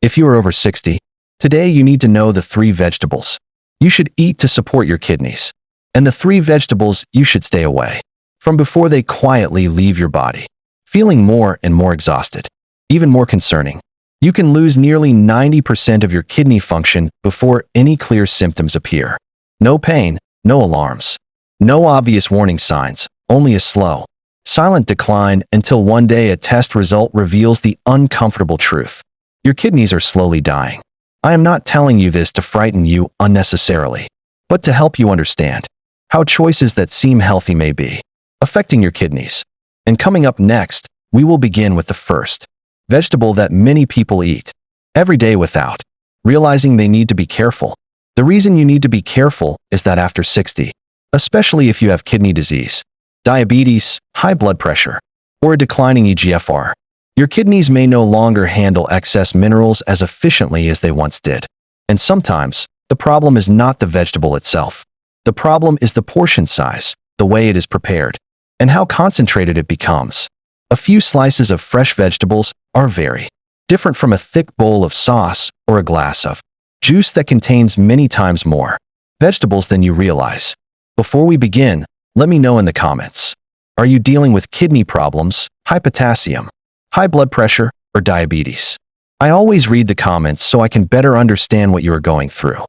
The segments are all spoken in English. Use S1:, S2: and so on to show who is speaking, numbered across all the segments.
S1: If you are over 60, today you need to know the 3 vegetables you should eat to support your kidneys, and the 3 vegetables you should stay away from before they quietly leave your body, feeling more and more exhausted. Even more concerning, you can lose nearly 90% of your kidney function before any clear symptoms appear. No pain, no alarms, no obvious warning signs, only a slow, silent decline until one day a test result reveals the uncomfortable truth. Your kidneys are slowly dying. I am not telling you this to frighten you unnecessarily, but to help you understand how choices that seem healthy may be affecting your kidneys. And coming up next, we will begin with the first vegetable that many people eat every day without realizing they need to be careful. The reason you need to be careful is that after 60, especially if you have kidney disease, diabetes, high blood pressure, or a declining eGFR, your kidneys may no longer handle excess minerals as efficiently as they once did. And sometimes, the problem is not the vegetable itself. The problem is the portion size, the way it is prepared, and how concentrated it becomes. A few slices of fresh vegetables are very different from a thick bowl of sauce or a glass of juice that contains many times more vegetables than you realize. Before we begin, let me know in the comments. Are you dealing with kidney problems, high potassium, high blood pressure, or diabetes? I always read the comments so I can better understand what you are going through.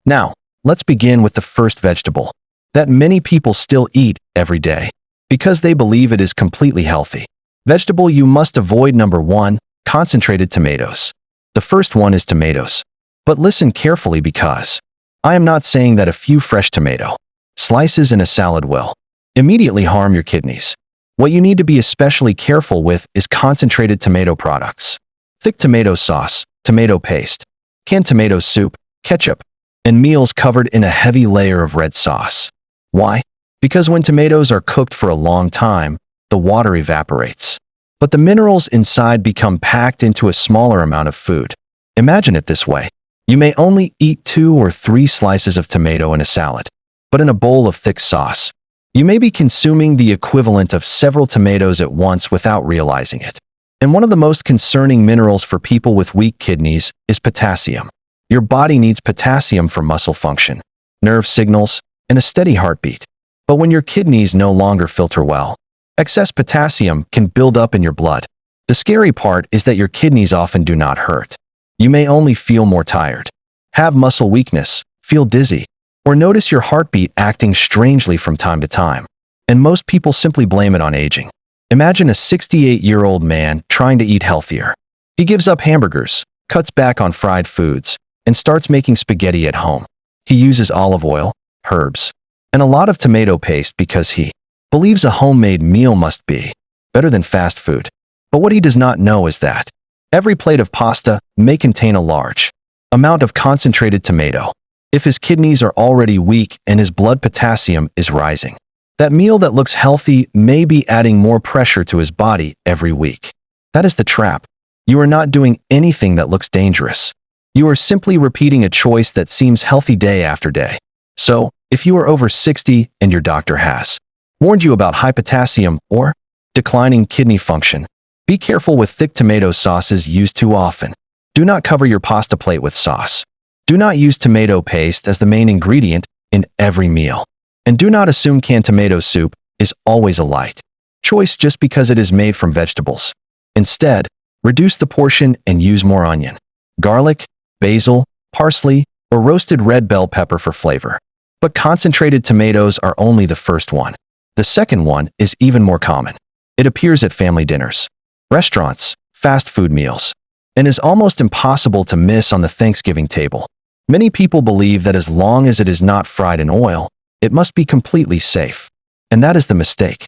S1: Now, let's begin with the first vegetable that many people still eat every day because they believe it is completely healthy. Vegetable you must avoid: number 1, concentrated tomatoes. The first one is tomatoes. But listen carefully, because I am not saying that a few fresh tomato slices in a salad will immediately harm your kidneys. What you need to be especially careful with is concentrated tomato products. Thick tomato sauce, tomato paste, canned tomato soup, ketchup, and meals covered in a heavy layer of red sauce. Why? Because when tomatoes are cooked for a long time, the water evaporates, but the minerals inside become packed into a smaller amount of food. Imagine it this way. You may only eat 2 or 3 slices of tomato in a salad, but in a bowl of thick sauce, you may be consuming the equivalent of several tomatoes at once without realizing it. And one of the most concerning minerals for people with weak kidneys is potassium. Your body needs potassium for muscle function, nerve signals, and a steady heartbeat. But when your kidneys no longer filter well, excess potassium can build up in your blood. The scary part is that your kidneys often do not hurt. You may only feel more tired, have muscle weakness, feel dizzy, or notice your heartbeat acting strangely from time to time. And most people simply blame it on aging. Imagine a 68-year-old man trying to eat healthier. He gives up hamburgers, cuts back on fried foods, and starts making spaghetti at home. He uses olive oil, herbs, and a lot of tomato paste because he believes a homemade meal must be better than fast food. But what he does not know is that every plate of pasta may contain a large amount of concentrated tomato. If his kidneys are already weak and his blood potassium is rising, that meal that looks healthy may be adding more pressure to his body every week. That is the trap. You are not doing anything that looks dangerous. You are simply repeating a choice that seems healthy day after day. So, if you are over 60 and your doctor has warned you about high potassium or declining kidney function, be careful with thick tomato sauces used too often. Do not cover your pasta plate with sauce. Do not use tomato paste as the main ingredient in every meal. And do not assume canned tomato soup is always a light choice just because it is made from vegetables. Instead, reduce the portion and use more onion, garlic, basil, parsley, or roasted red bell pepper for flavor. But concentrated tomatoes are only the first one. The second one is even more common. It appears at family dinners, restaurants, fast food meals, and is almost impossible to miss on the Thanksgiving table. Many people believe that as long as it is not fried in oil, it must be completely safe. And that is the mistake.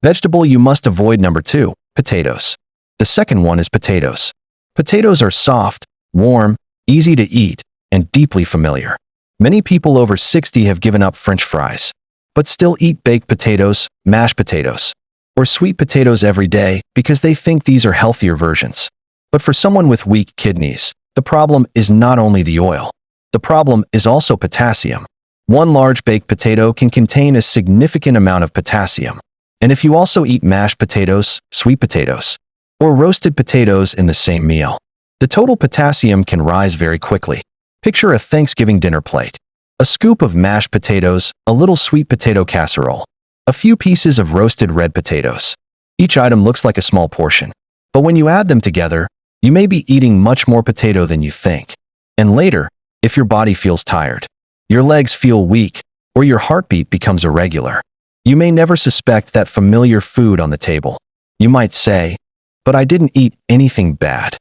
S1: Vegetable you must avoid: number 2, potatoes. The second one is potatoes. Potatoes are soft, warm, easy to eat, and deeply familiar. Many people over 60 have given up French fries, but still eat baked potatoes, mashed potatoes, or sweet potatoes every day because they think these are healthier versions. But for someone with weak kidneys, the problem is not only the oil. The problem is also potassium. One large baked potato can contain a significant amount of potassium. And if you also eat mashed potatoes, sweet potatoes, or roasted potatoes in the same meal, The total potassium can rise very quickly. Picture a Thanksgiving dinner plate. A scoop of mashed potatoes, a little sweet potato casserole, a few pieces of roasted red potatoes. Each item looks like a small portion. But when you add them together, you may be eating much more potato than you think. And later, if your body feels tired, your legs feel weak, or your heartbeat becomes irregular, you may never suspect that familiar food on the table. You might say, "But I didn't eat anything bad."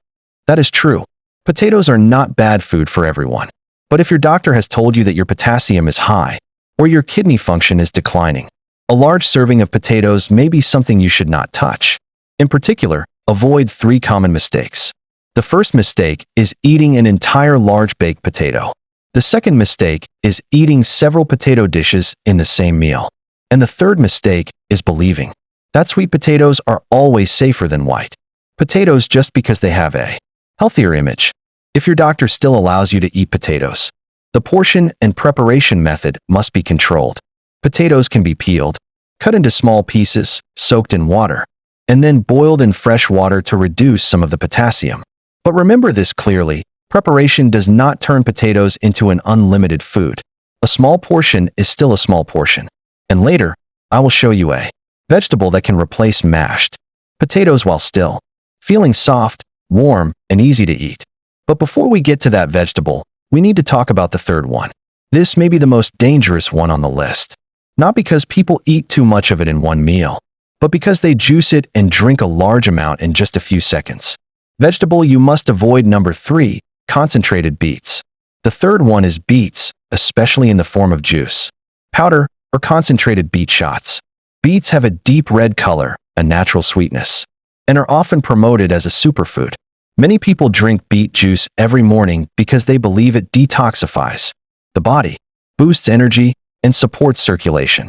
S1: That is true. Potatoes are not bad food for everyone. But if your doctor has told you that your potassium is high, or your kidney function is declining, a large serving of potatoes may be something you should not touch. In particular, avoid 3 common mistakes. The first mistake is eating an entire large baked potato. The second mistake is eating several potato dishes in the same meal. And the third mistake is believing that sweet potatoes are always safer than white potatoes just because they have a healthier image. If your doctor still allows you to eat potatoes, the portion and preparation method must be controlled. Potatoes can be peeled, cut into small pieces, soaked in water, and then boiled in fresh water to reduce some of the potassium. But remember this clearly, preparation does not turn potatoes into an unlimited food. A small portion is still a small portion. And later, I will show you a vegetable that can replace mashed potatoes while still feeling soft, warm, and easy to eat. But before we get to that vegetable, we need to talk about the third one. This may be the most dangerous one on the list. Not because people eat too much of it in one meal, but because they juice it and drink a large amount in just a few seconds. Vegetable you must avoid number 3, concentrated beets. The third one is beets, especially in the form of juice, powder, or concentrated beet shots. Beets have a deep red color, a natural sweetness, and are often promoted as a superfood. Many people drink beet juice every morning because they believe it detoxifies the body, boosts energy, and supports circulation.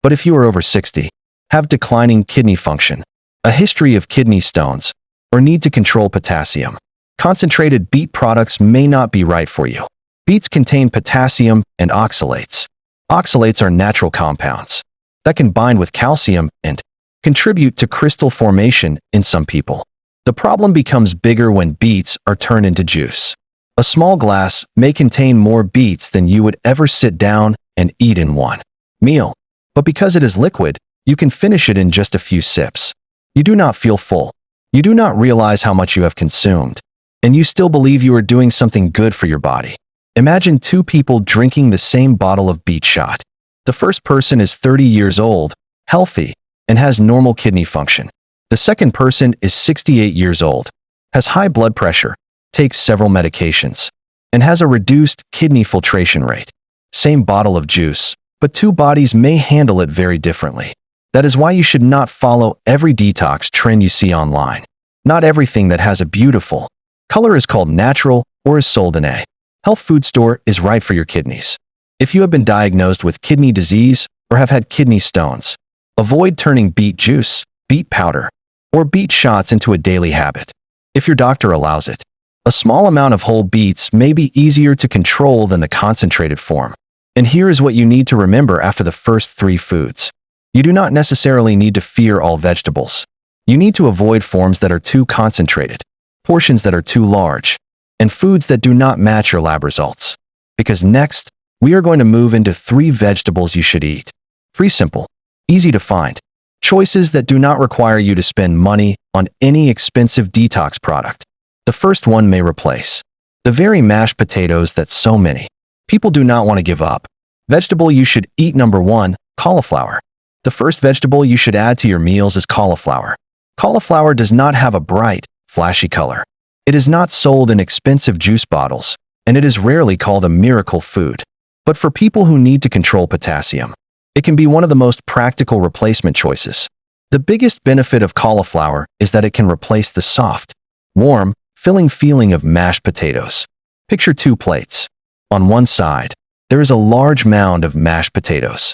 S1: But if you are over 60, have declining kidney function, a history of kidney stones, or need to control potassium, concentrated beet products may not be right for you. Beets contain potassium and oxalates. Oxalates are natural compounds that can bind with calcium and contribute to crystal formation in some people. The problem becomes bigger when beets are turned into juice. A small glass may contain more beets than you would ever sit down and eat in one meal. But because it is liquid, you can finish it in just a few sips. You do not feel full. You do not realize how much you have consumed, and you still believe you are doing something good for your body. Imagine 2 people drinking the same bottle of beet shot. The first person is 30 years old, healthy, and has normal kidney function. The second person is 68 years old, has high blood pressure, takes several medications, and has a reduced kidney filtration rate. Same bottle of juice, but 2 bodies may handle it very differently. That is why you should not follow every detox trend you see online. Not everything that has a beautiful color is called natural or is sold in a health food store is right for your kidneys. If you have been diagnosed with kidney disease or have had kidney stones, avoid turning beet juice, beet powder, or beet shots into a daily habit. If your doctor allows it, a small amount of whole beets may be easier to control than the concentrated form. And here is what you need to remember after the first 3 foods. You do not necessarily need to fear all vegetables. You need to avoid forms that are too concentrated, portions that are too large, and foods that do not match your lab results. Because next, we are going to move into 3 vegetables you should eat. 3 simple, easy to find choices that do not require you to spend money on any expensive detox product. The first one may replace the very mashed potatoes that so many people do not want to give up. Vegetable you should eat number 1, cauliflower. The first vegetable you should add to your meals is cauliflower. Cauliflower does not have a bright, flashy color. It is not sold in expensive juice bottles, and it is rarely called a miracle food. But for people who need to control potassium, it can be one of the most practical replacement choices. The biggest benefit of cauliflower is that it can replace the soft, warm, filling feeling of mashed potatoes. Picture 2 plates. On one side, there is a large mound of mashed potatoes.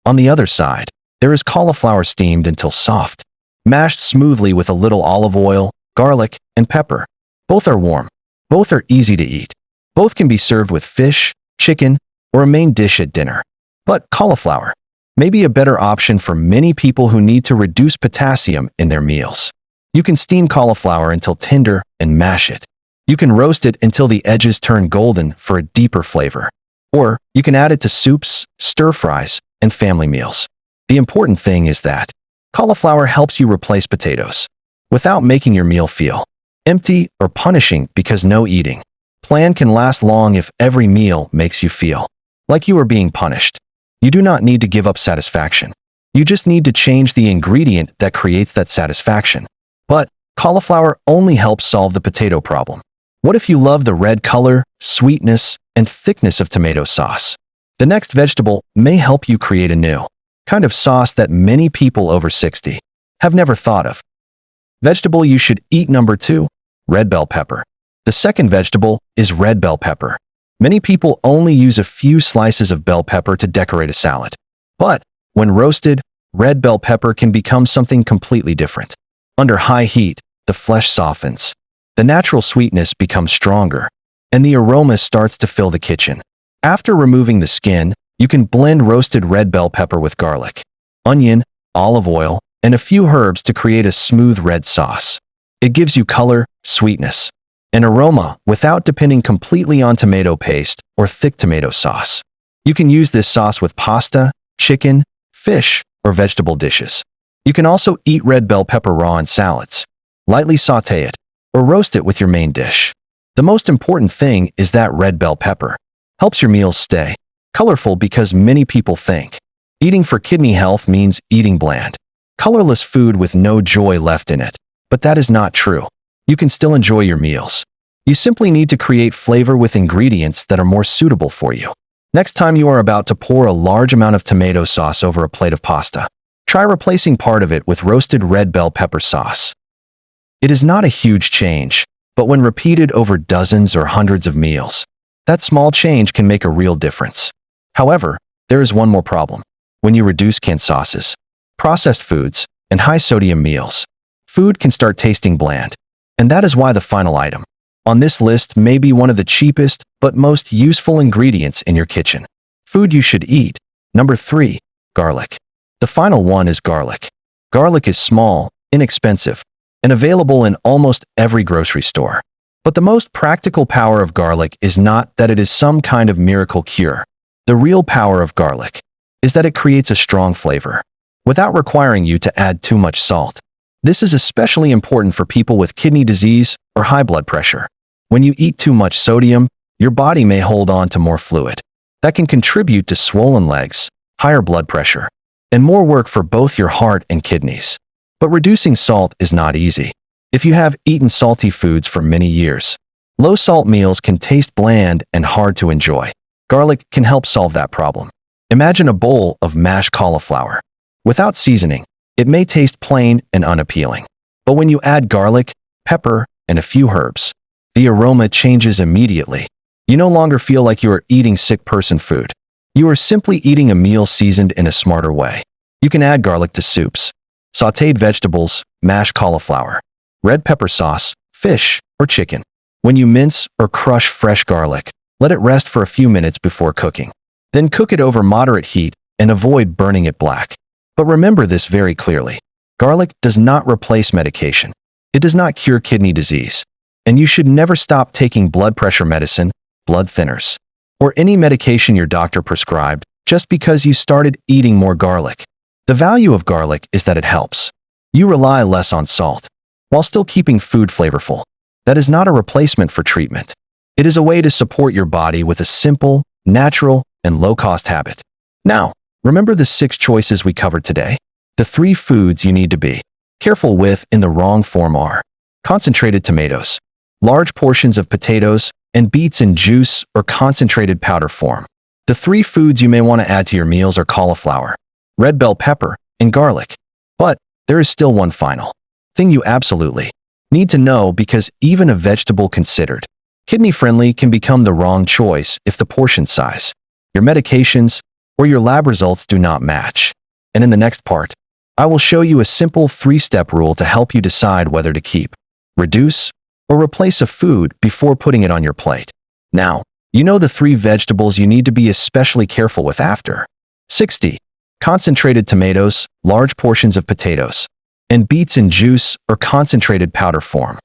S1: On the other side, there is cauliflower steamed until soft, mashed smoothly with a little olive oil, garlic, and pepper. Both are warm. Both are easy to eat. Both can be served with fish, chicken, or a main dish at dinner. But cauliflower may be a better option for many people who need to reduce potassium in their meals. You can steam cauliflower until tender and mash it. You can roast it until the edges turn golden for a deeper flavor. Or you can add it to soups, stir-fries, and family meals. The important thing is that cauliflower helps you replace potatoes without making your meal feel empty or punishing because no eating plan can last long if every meal makes you feel like you are being punished. You do not need to give up satisfaction. You just need to change the ingredient that creates that satisfaction. But cauliflower only helps solve the potato problem. What if you love the red color, sweetness, and thickness of tomato sauce? The next vegetable may help you create a new kind of sauce that many people over 60 have never thought of. Vegetable you should eat number 2, red bell pepper. The second vegetable is red bell pepper. Many people only use a few slices of bell pepper to decorate a salad. But when roasted, red bell pepper can become something completely different. Under high heat, the flesh softens. The natural sweetness becomes stronger, and the aroma starts to fill the kitchen. After removing the skin, you can blend roasted red bell pepper with garlic, onion, olive oil, and a few herbs to create a smooth red sauce. It gives you color, sweetness, and aroma without depending completely on tomato paste or thick tomato sauce. You can use this sauce with pasta, chicken, fish, or vegetable dishes. You can also eat red bell pepper raw in salads. Lightly sauté it, or roast it with your main dish. The most important thing is that red bell pepper helps your meals stay colorful because many people think eating for kidney health means eating bland, colorless food with no joy left in it. But that is not true. You can still enjoy your meals. You simply need to create flavor with ingredients that are more suitable for you. Next time you are about to pour a large amount of tomato sauce over a plate of pasta, try replacing part of it with roasted red bell pepper sauce. It is not a huge change, but when repeated over dozens or hundreds of meals, that small change can make a real difference. However, there is one more problem. When you reduce canned sauces, processed foods, and high-sodium meals, food can start tasting bland. And that is why the final item on this list may be one of the cheapest but most useful ingredients in your kitchen. Food you should eat. Number 3, garlic. The final one is garlic. Garlic is small, inexpensive, and available in almost every grocery store. But the most practical power of garlic is not that it is some kind of miracle cure. The real power of garlic is that it creates a strong flavor without requiring you to add too much salt. This is especially important for people with kidney disease or high blood pressure. When you eat too much sodium, your body may hold on to more fluid. That can contribute to swollen legs, higher blood pressure, and more work for both your heart and kidneys. But reducing salt is not easy. If you have eaten salty foods for many years, low-salt meals can taste bland and hard to enjoy. Garlic can help solve that problem. Imagine a bowl of mashed cauliflower. Without seasoning, it may taste plain and unappealing. But when you add garlic, pepper, and a few herbs, the aroma changes immediately. You no longer feel like you are eating sick person food. You are simply eating a meal seasoned in a smarter way. You can add garlic to soups, sautéed vegetables, mashed cauliflower, red pepper sauce, fish, or chicken. When you mince or crush fresh garlic, let it rest for a few minutes before cooking. Then cook it over moderate heat and avoid burning it black. But remember this very clearly. Garlic does not replace medication. It does not cure kidney disease. And you should never stop taking blood pressure medicine, blood thinners, or any medication your doctor prescribed just because you started eating more garlic. The value of garlic is that it helps you rely less on salt while still keeping food flavorful. That is not a replacement for treatment. It is a way to support your body with a simple, natural, and low-cost habit. Now, remember the 6 choices we covered today? The 3 foods you need to be careful with in the wrong form are concentrated tomatoes, large portions of potatoes, and beets in juice or concentrated powder form. The 3 foods you may want to add to your meals are cauliflower, red bell pepper, and garlic. But there is still one final thing you absolutely need to know, because even a vegetable considered kidney-friendly can become the wrong choice if the portion size, your medications, or your lab results do not match. And in the next part, I will show you a simple 3-step rule to help you decide whether to keep, reduce, or replace a food before putting it on your plate. Now, you know the 3 vegetables you need to be especially careful with after. 60. Concentrated tomatoes, large portions of potatoes, and beets in juice or concentrated powder form.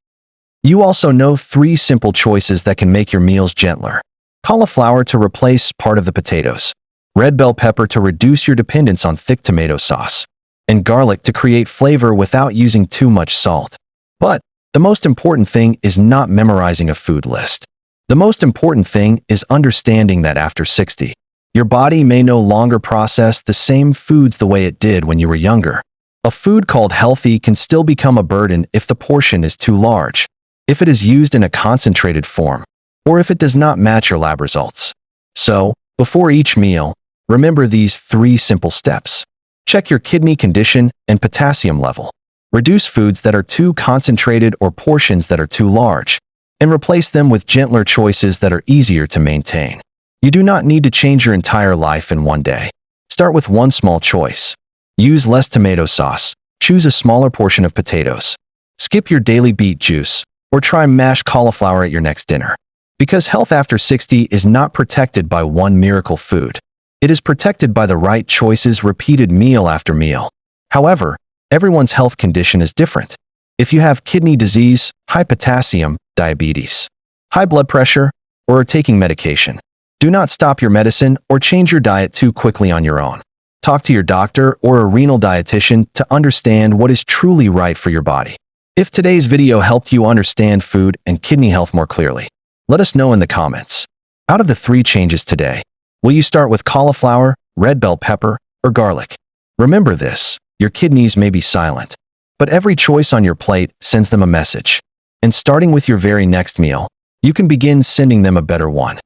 S1: You also know 3 simple choices that can make your meals gentler. Cauliflower to replace part of the potatoes, red bell pepper to reduce your dependence on thick tomato sauce, and garlic to create flavor without using too much salt. But the most important thing is not memorizing a food list. The most important thing is understanding that after 60, your body may no longer process the same foods the way it did when you were younger. A food called healthy can still become a burden if the portion is too large, if it is used in a concentrated form, or if it does not match your lab results. So, before each meal, remember these 3 simple steps. Check your kidney condition and potassium level. Reduce foods that are too concentrated or portions that are too large, and replace them with gentler choices that are easier to maintain. You do not need to change your entire life in one day. Start with one small choice. Use less tomato sauce. Choose a smaller portion of potatoes. Skip your daily beet juice, or try mashed cauliflower at your next dinner. Because health after 60 is not protected by one miracle food. It is protected by the right choices repeated meal after meal. However, everyone's health condition is different. If you have kidney disease, high potassium, diabetes, high blood pressure, or are taking medication, do not stop your medicine or change your diet too quickly on your own. Talk to your doctor or a renal dietitian to understand what is truly right for your body. If today's video helped you understand food and kidney health more clearly, let us know in the comments. Out of the 3 changes today, will you start with cauliflower, red bell pepper, or garlic? Remember this, your kidneys may be silent, but every choice on your plate sends them a message. And starting with your very next meal, you can begin sending them a better one.